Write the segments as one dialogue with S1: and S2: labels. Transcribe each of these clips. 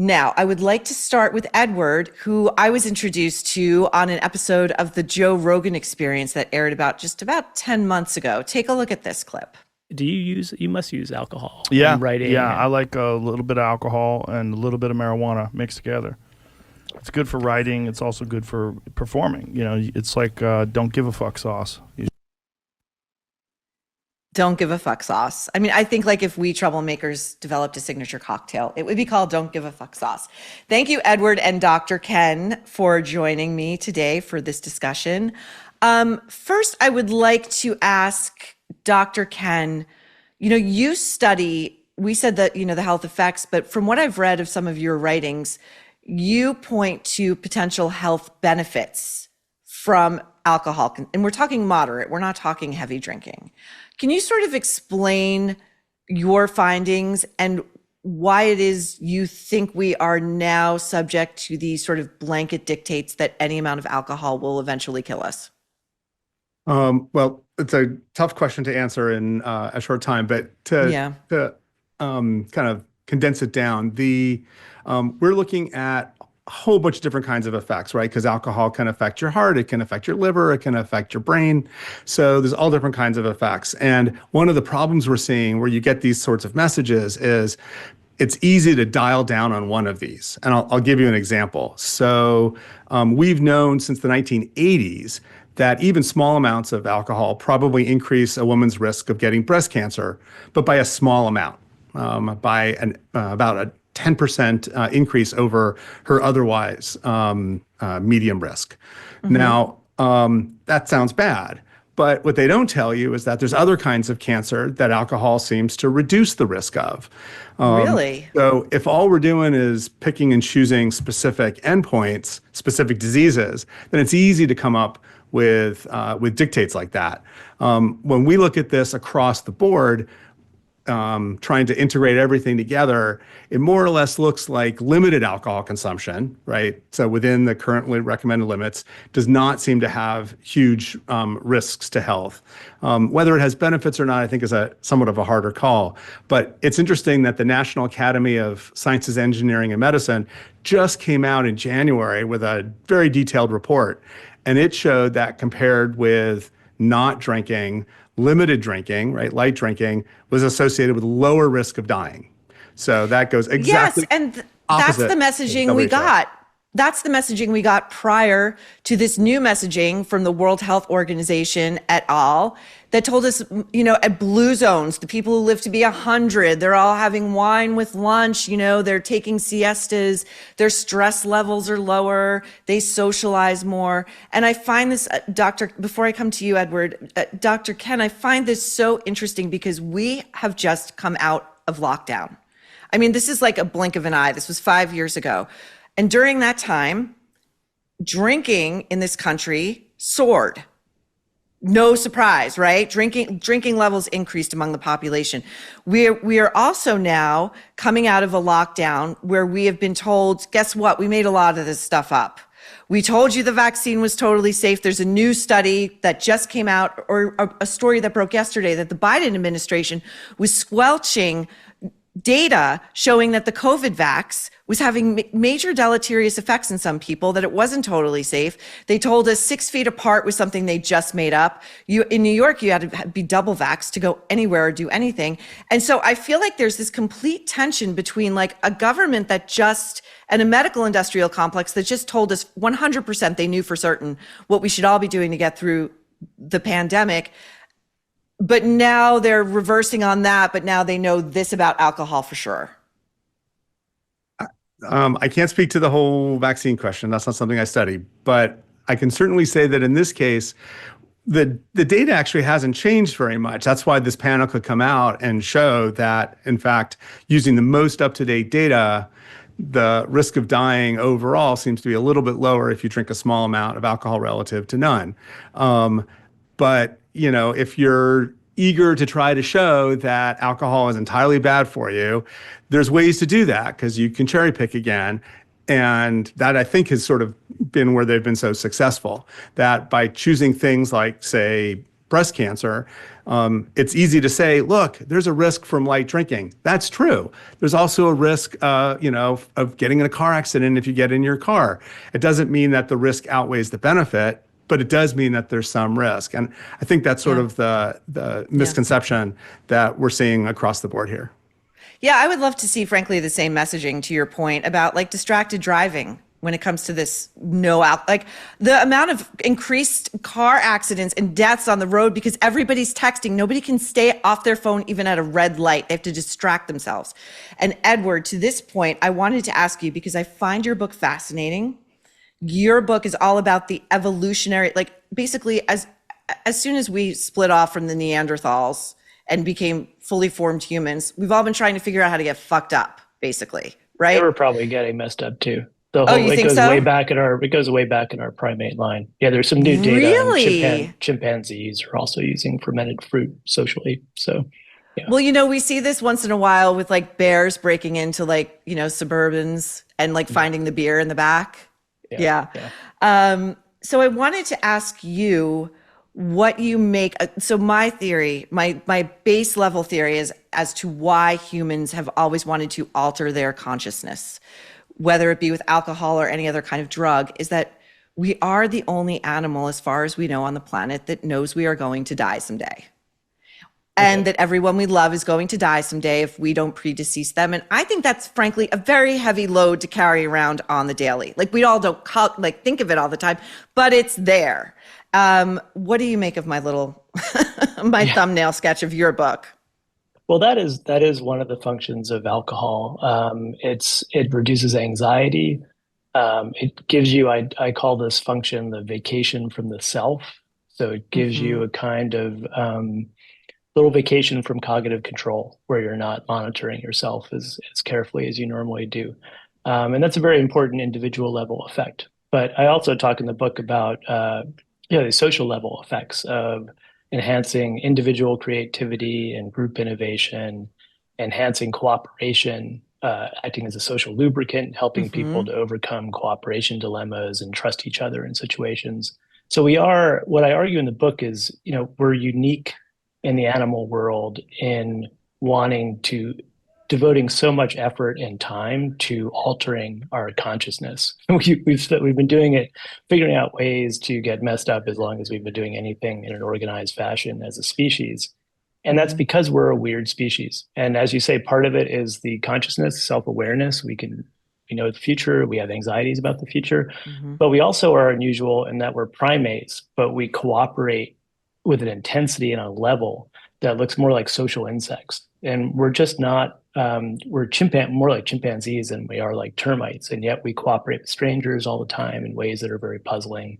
S1: Now, I would like to start with Edward, who I was introduced to on an episode of the Joe Rogan Experience that aired about 10 months ago. Take a look at this clip.
S2: You must use alcohol
S3: Yeah,
S2: in writing?
S3: yeah. I like a little bit of alcohol and a little bit of marijuana mixed together. It's good for writing. It's also good for performing. You know, it's like don't give a fuck sauce.
S1: Don't give a fuck sauce. I mean, I think like if we troublemakers developed a signature cocktail, it would be called Don't Give a Fuck Sauce. Thank you, Edward and Dr. Ken, for joining me today for this discussion. First, I would like to ask Dr. Ken, you study, we said that, the health effects, but from what I've read of some of your writings, you point to potential health benefits from alcohol. And we're talking moderate, we're not talking heavy drinking. Can you sort of explain your findings and why it is you think we are now subject to these sort of blanket dictates that any amount of alcohol will eventually kill us?
S4: Well, it's a tough question to answer in a short time, but to kind of condense it down, we're looking at a whole bunch of different kinds of effects, right? Because alcohol can affect your heart, it can affect your liver, it can affect your brain. So there's all different kinds of effects. And one of the problems we're seeing where you get these sorts of messages is it's easy to dial down on one of these. And I'll give you an example. So we've known since the 1980s that even small amounts of alcohol probably increase a woman's risk of getting breast cancer, but by a small amount, by about a 10% increase over her otherwise medium risk. Mm-hmm. Now, that sounds bad, but what they don't tell you is that there's other kinds of cancer that alcohol seems to reduce the risk of.
S1: Really?
S4: So if all we're doing is picking and choosing specific endpoints, specific diseases, then it's easy to come up with dictates like that. When we look at this across the board, trying to integrate everything together, it more or less looks like limited alcohol consumption, right? So within the currently recommended limits, does not seem to have huge risks to health. Whether it has benefits or not, I think is somewhat of a harder call. But it's interesting that the National Academy of Sciences, Engineering, and Medicine just came out in January with a very detailed report. And it showed that compared with not drinking, limited drinking, right, light drinking, was associated with lower risk of dying. So that goes exactly.
S1: Yes, and that's the messaging we got. That's the messaging we got prior to this new messaging from the World Health Organization et al. That told us, at blue zones, the people who live to be 100, they're all having wine with lunch, they're taking siestas, their stress levels are lower, they socialize more. And I find this, before I come to you, Edward, Dr. Ken, I find this so interesting because we have just come out of lockdown. I mean, this is like a blink of an eye. This was 5 years ago. And during that time, drinking in this country soared. No surprise, right? Drinking levels increased among the population. We are also now coming out of a lockdown where we have been told, guess what? We made a lot of this stuff up. We told you the vaccine was totally safe. There's a new study that just came out, or a story that broke yesterday, that the Biden administration was squelching data showing that the COVID vax was having major deleterious effects in some people, that it wasn't totally safe. They told us 6 feet apart was something they just made up. In New York, you had to be double vaxxed to go anywhere or do anything. And so I feel like there's this complete tension between like a government and a medical industrial complex that just told us 100% they knew for certain what we should all be doing to get through the pandemic. But now they're reversing on that, but now they know this about alcohol for sure.
S4: I can't speak to the whole vaccine question. That's not something I study. But I can certainly say that in this case, the data actually hasn't changed very much. That's why this panel could come out and show that, in fact, using the most up-to-date data, the risk of dying overall seems to be a little bit lower if you drink a small amount of alcohol relative to none. But if you're eager to try to show that alcohol is entirely bad for you, there's ways to do that because you can cherry pick again. And that, I think, has sort of been where they've been so successful, that by choosing things like, say, breast cancer, it's easy to say, look, there's a risk from light drinking. That's true. There's also a risk, of getting in a car accident if you get in your car. It doesn't mean that the risk outweighs the benefit, but it does mean that there's some risk. And I think that's sort of the misconception that we're seeing across the board here.
S1: Yeah, I would love to see, frankly, the same messaging to your point about like distracted driving when it comes to this like the amount of increased car accidents and deaths on the road because everybody's texting. Nobody can stay off their phone even at a red light. They have to distract themselves. And Edward, to this point, I wanted to ask you because I find your book fascinating. Your book is all about the evolutionary, like basically as soon as we split off from the Neanderthals and became fully formed humans, we've all been trying to figure out how to get fucked up, basically, right?
S2: They were probably getting messed up too. The whole,
S1: you
S2: it
S1: think
S2: goes
S1: so?
S2: It goes way back in our primate line. Yeah, there's some new data.
S1: Really?
S2: Chimpanzees are also using fermented fruit socially. So, yeah.
S1: Well, we see this once in a while with like bears breaking into like, Suburbans and like finding the beer in the back. Yeah. So I wanted to ask you what you make. So my theory, my base level theory is as to why humans have always wanted to alter their consciousness, whether it be with alcohol or any other kind of drug, is that we are the only animal, as far as we know on the planet, that knows we are going to die someday. And that everyone we love is going to die someday if we don't predecease them. And I think that's frankly a very heavy load to carry around on the daily. Like we all don't think of it all the time, but it's there. What do you make of my little thumbnail sketch of your book?
S2: Well, that is one of the functions of alcohol. It reduces anxiety. It gives you, I call this function the vacation from the self. So it gives you a kind of little vacation from cognitive control where you're not monitoring yourself as carefully as you normally do. And that's a very important individual level effect. But I also talk in the book about the social level effects of enhancing individual creativity and group innovation, enhancing cooperation, acting as a social lubricant, helping people to overcome cooperation dilemmas and trust each other in situations. So what I argue in the book is, we're unique in the animal world in devoting so much effort and time to altering our consciousness. We've been doing it, figuring out ways to get messed up as long as we've been doing anything in an organized fashion as a species. And that's because we're a weird species. And as you say, part of it is the consciousness, self-awareness. We know the future, we have anxieties about the future, but we also are unusual in that we're primates, but we cooperate with an intensity and a level that looks more like social insects. And we're just not, we're more like chimpanzees than we are like termites. And yet we cooperate with strangers all the time in ways that are very puzzling.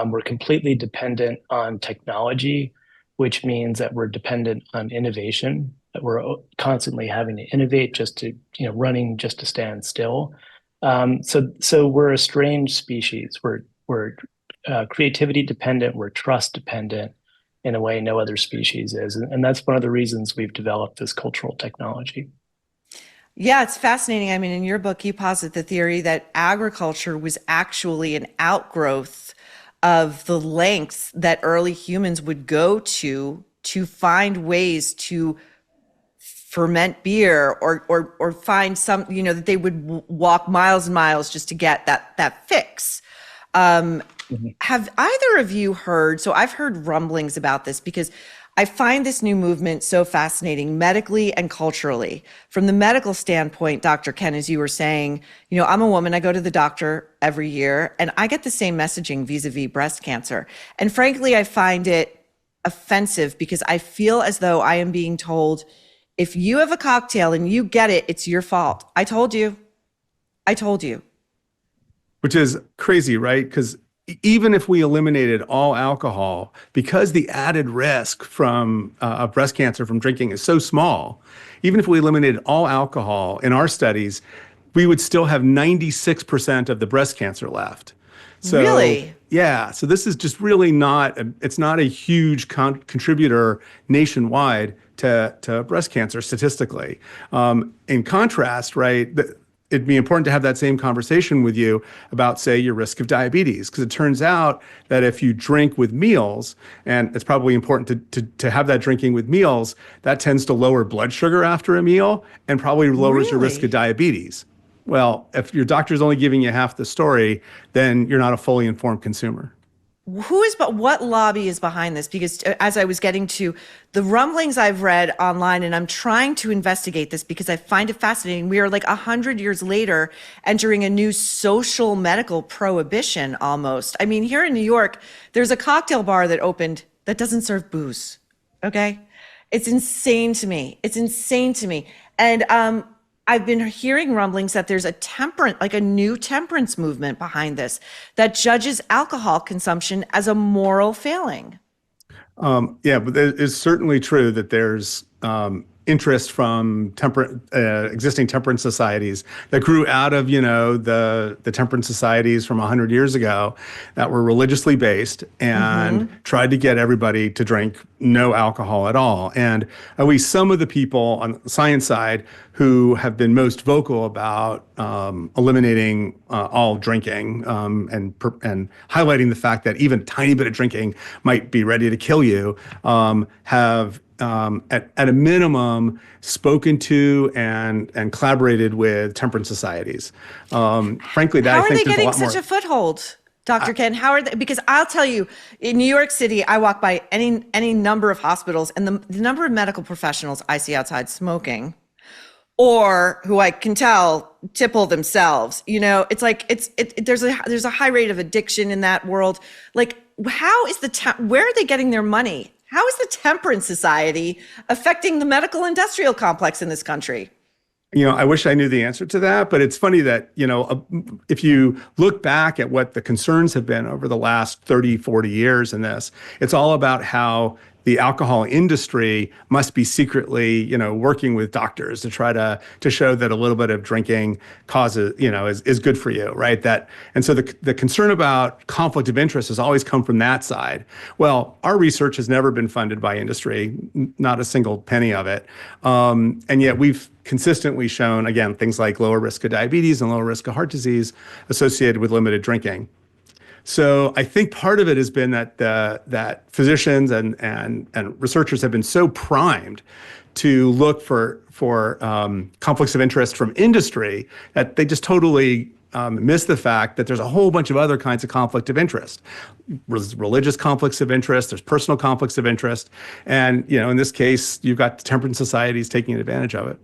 S2: We're completely dependent on technology, which means that we're dependent on innovation, that we're constantly having to innovate just to, running just to stand still. So we're a strange species. We're creativity dependent, we're trust dependent, in a way no other species is. And that's one of the reasons we've developed this cultural technology.
S1: Yeah, it's fascinating. I mean, in your book, you posit the theory that agriculture was actually an outgrowth of the lengths that early humans would go to find ways to ferment beer or find some, that they would walk miles and miles just to get that fix. Have either of you heard, so I've heard rumblings about this because I find this new movement so fascinating medically and culturally. From the medical standpoint, Dr. Ken, as you were saying, I'm a woman, I go to the doctor every year and I get the same messaging vis-a-vis breast cancer. And frankly, I find it offensive because I feel as though I am being told, if you have a cocktail and you get it, it's your fault. I told you.
S4: Which is crazy, right? Because even if we eliminated all alcohol, because the added risk from of breast cancer from drinking is so small, even if we eliminated all alcohol in our studies, we would still have 96% of the breast cancer left. So,
S1: really?
S4: Yeah. So this is just really it's not a huge contributor nationwide to breast cancer statistically. In contrast, right, it'd be important to have that same conversation with you about, say, your risk of diabetes, because it turns out that if you drink with meals, and it's probably important to have that drinking with meals, that tends to lower blood sugar after a meal and probably lowers your risk of diabetes. Well, if your doctor's only giving you half the story, then you're not a fully informed consumer.
S1: But what lobby is behind this? Because as I was getting to the rumblings I've read online, and I'm trying to investigate this because I find it fascinating. We are like 100 years later entering a new social medical prohibition almost. I mean, here in New York, there's a cocktail bar that opened that doesn't serve booze. Okay. It's insane to me. It's insane to me. And, I've been hearing rumblings that there's a new temperance movement behind this that judges alcohol consumption as a moral failing.
S4: Yeah, but it's certainly true that there's interest from existing temperance societies that grew out of, the temperance societies from 100 years ago that were religiously based and tried to get everybody to drink no alcohol at all. And at least some of the people on the science side who have been most vocal about eliminating all drinking and highlighting the fact that even a tiny bit of drinking might be ready to kill you have at a minimum spoken to and collaborated with temperance societies. Frankly, that
S1: how
S4: I think
S1: are they getting
S4: a lot
S1: such
S4: more.
S1: a foothold, Dr. Ken? How are they? Because I'll tell you, in New York City, I walk by any number of hospitals, and the number of medical professionals I see outside smoking, or who I can tell tipple themselves. It's like there's a high rate of addiction in that world. Like, how is where are they getting their money? How is the temperance society affecting the medical industrial complex in this country?
S4: I wish I knew the answer to that, but it's funny that, if you look back at what the concerns have been over the last 30, 40 years in this, it's all about how the alcohol industry must be secretly, working with doctors to try to show that a little bit of drinking causes, is good for you, right? And so the concern about conflict of interest has always come from that side. Well, our research has never been funded by industry, not a single penny of it. And yet we've consistently shown, again, things like lower risk of diabetes and lower risk of heart disease associated with limited drinking. So I think part of it has been that physicians and researchers have been so primed to look for conflicts of interest from industry that they just totally miss the fact that there's a whole bunch of other kinds of conflict of interest. Religious conflicts of interest, there's personal conflicts of interest, and in this case, you've got temperance societies taking advantage of it.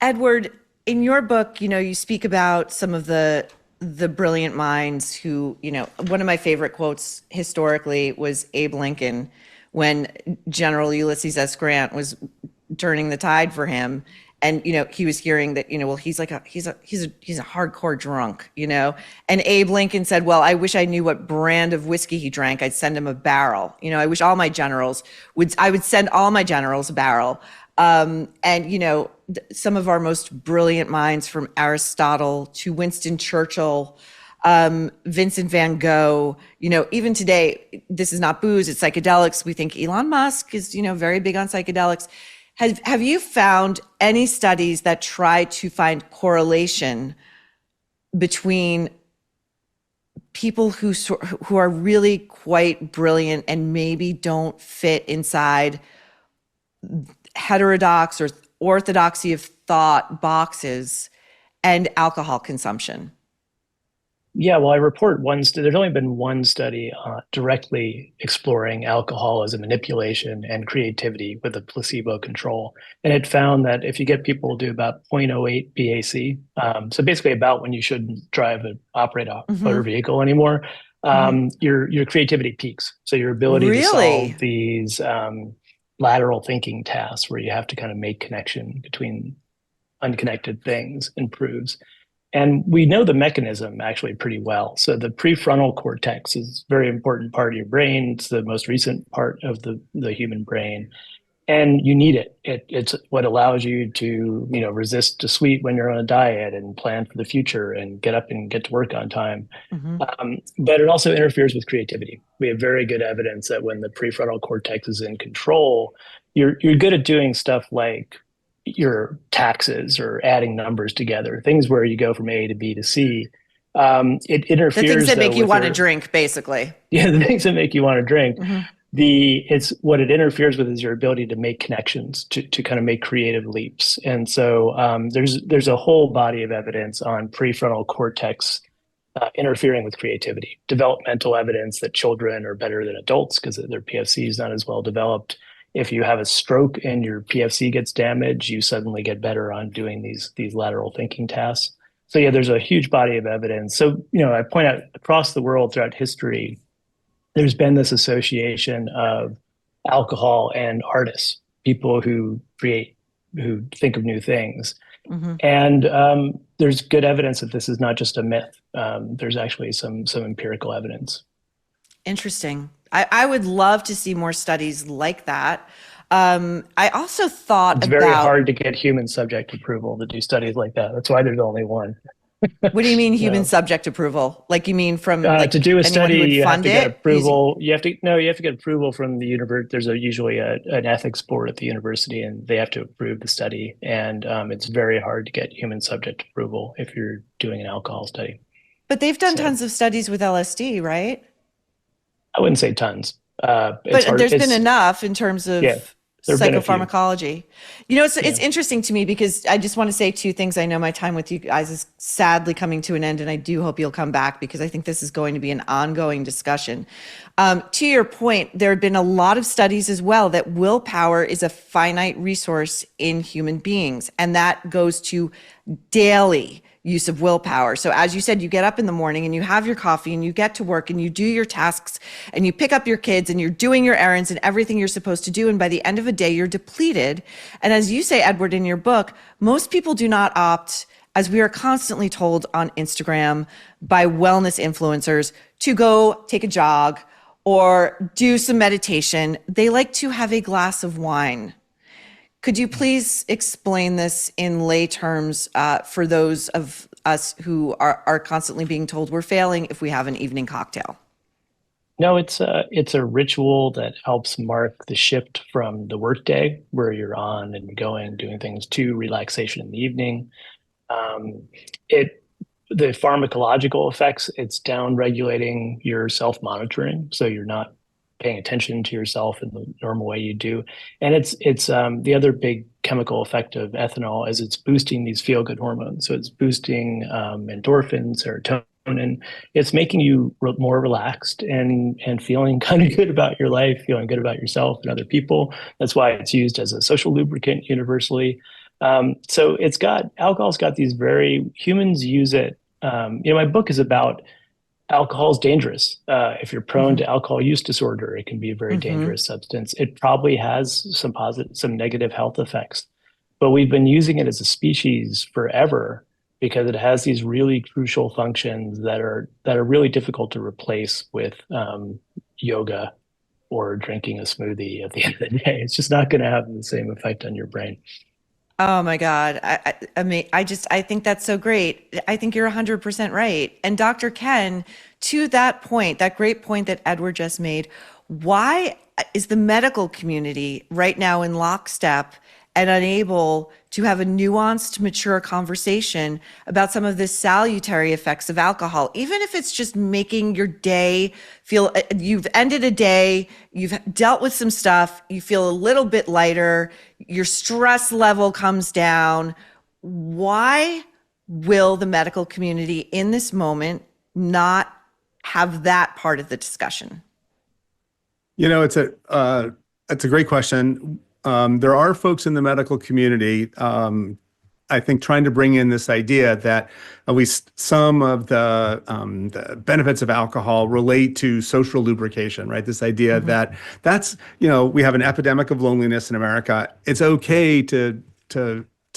S1: Edward, in your book, you speak about some of the brilliant minds who, one of my favorite quotes historically was Abe Lincoln when General Ulysses S. Grant was turning the tide for him. And, he was hearing that, well, he's a hardcore drunk, and Abe Lincoln said, well, I wish I knew what brand of whiskey he drank. I'd send him a barrel. I wish all my generals I would send all my generals a barrel. And, some of our most brilliant minds from Aristotle to Winston Churchill, Vincent van Gogh, even today, this is not booze, it's psychedelics. We think Elon Musk is, very big on psychedelics. Have you found any studies that try to find correlation between people who are really quite brilliant and maybe don't fit inside heterodox or orthodoxy of thought boxes and alcohol consumption?
S2: Yeah, well, I report there's only been one study directly exploring alcohol as a manipulation and creativity with a placebo control. And it found that if you get people to do about 0.08 BAC, so basically about when you shouldn't operate a motor vehicle anymore, your creativity peaks. So your ability to solve these lateral thinking tasks where you have to kind of make connection between unconnected things improves. And we know the mechanism actually pretty well. So the prefrontal cortex is a very important part of your brain. It's the most recent part of the human brain. And you need it. It's what allows you to, resist to sweet when you're on a diet and plan for the future and get up and get to work on time. But it also interferes with creativity. We have very good evidence that when the prefrontal cortex is in control, you're good at doing stuff like your taxes or adding numbers together, things where you go from A to B to C. It interferes.
S1: The things that make you want to drink, basically.
S2: Yeah, the things that make you want to drink. It's what it interferes with is your ability to make connections, to kind of make creative leaps. And so there's a whole body of evidence on prefrontal cortex interfering with creativity, developmental evidence that children are better than adults because their PFC is not as well developed. If you have a stroke and your PFC gets damaged, you suddenly get better on doing these lateral thinking tasks. So yeah, there's a huge body of evidence. So, I point out across the world throughout history, there's been this association of alcohol and artists, people who think of new things. And there's good evidence that this is not just a myth. There's actually some empirical evidence.
S1: Interesting. I would love to see more studies like that. I also thought
S2: it's very hard to get human subject approval to do studies like that. That's why there's only one.
S1: What do you mean human subject approval? Like you mean from
S2: to do a study, you have to get approval.
S1: You
S2: have to get approval from the university. There's usually an ethics board at the university, and they have to approve the study. And it's very hard to get human subject approval if you're doing an alcohol study.
S1: But they've done tons of studies with LSD, right?
S2: I wouldn't say tons.
S1: But there's been enough in terms of psychopharmacology. It's interesting to me because I just want to say two things. I know my time with you guys is sadly coming to an end, and I do hope you'll come back because I think this is going to be an ongoing discussion. To your point, there have been a lot of studies as well that willpower is a finite resource in human beings, and that goes to daily use of willpower. So as you said, you get up in the morning and you have your coffee and you get to work and you do your tasks and you pick up your kids and you're doing your errands and everything you're supposed to do. And by the end of a day, you're depleted. And as you say, Edward, in your book, most people do not opt, as we are constantly told on Instagram by wellness influencers, to go take a jog or do some meditation. They like to have a glass of wine. Could you please explain this in lay terms for those of us who are constantly being told we're failing if we have an evening cocktail?
S2: No, it's a ritual that helps mark the shift from the workday where you're on and going, doing things, to relaxation in the evening. The pharmacological effects, it's down regulating your self-monitoring, so you're not paying attention to yourself in the normal way you do. And it's the other big chemical effect of ethanol is it's boosting these feel-good hormones. So it's boosting endorphins, serotonin. It's making you more relaxed and feeling kind of good about your life, feeling good about yourself and other people. That's why it's used as a social lubricant universally. So alcohol's got these humans use it. My book is about alcohol is dangerous. If you're prone to alcohol use disorder, it can be a very dangerous substance. It probably has some negative health effects, but we've been using it as a species forever because it has these really crucial functions that are really difficult to replace with yoga or drinking a smoothie at the end of the day. It's just not going to have the same effect on your brain.
S1: Oh my God. I mean, I think that's so great. I think you're 100% right. And Dr. Ken, to that point, that great point that Edward just made, why is the medical community right now in lockstep and unable to have a nuanced, mature conversation about some of the salutary effects of alcohol, even if it's just making your day feel, you've ended a day, you've dealt with some stuff, you feel a little bit lighter, your stress level comes down. Why will the medical community in this moment not have that part of the discussion?
S4: It's a great question. There are folks in the medical community, I think, trying to bring in this idea that at least some of the benefits of alcohol relate to social lubrication, right? This idea that we have an epidemic of loneliness in America. It's okay to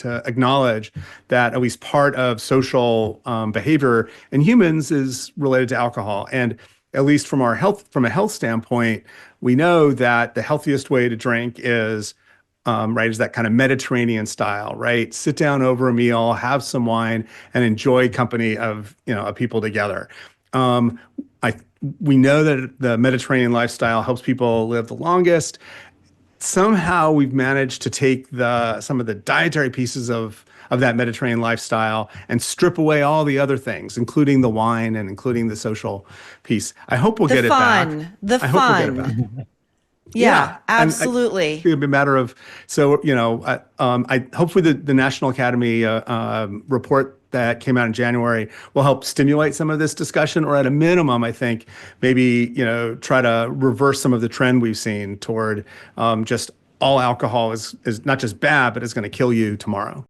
S4: acknowledge that at least part of social behavior in humans is related to alcohol. And at least from a health standpoint, we know that the healthiest way to drink is that kind of Mediterranean style, right? Sit down over a meal, have some wine, and enjoy company of people together. We know that the Mediterranean lifestyle helps people live the longest. somehow we've managed to take some of the dietary pieces of that Mediterranean lifestyle and strip away all the other things, including the wine and including the social piece. I hope we'll get it back.
S1: I hope we'll get it back. Yeah, absolutely.
S4: It'll be a matter of, so, hopefully the National Academy report that came out in January will help stimulate some of this discussion, or at a minimum, I think maybe, try to reverse some of the trend we've seen toward just all alcohol is not just bad, but it's going to kill you tomorrow.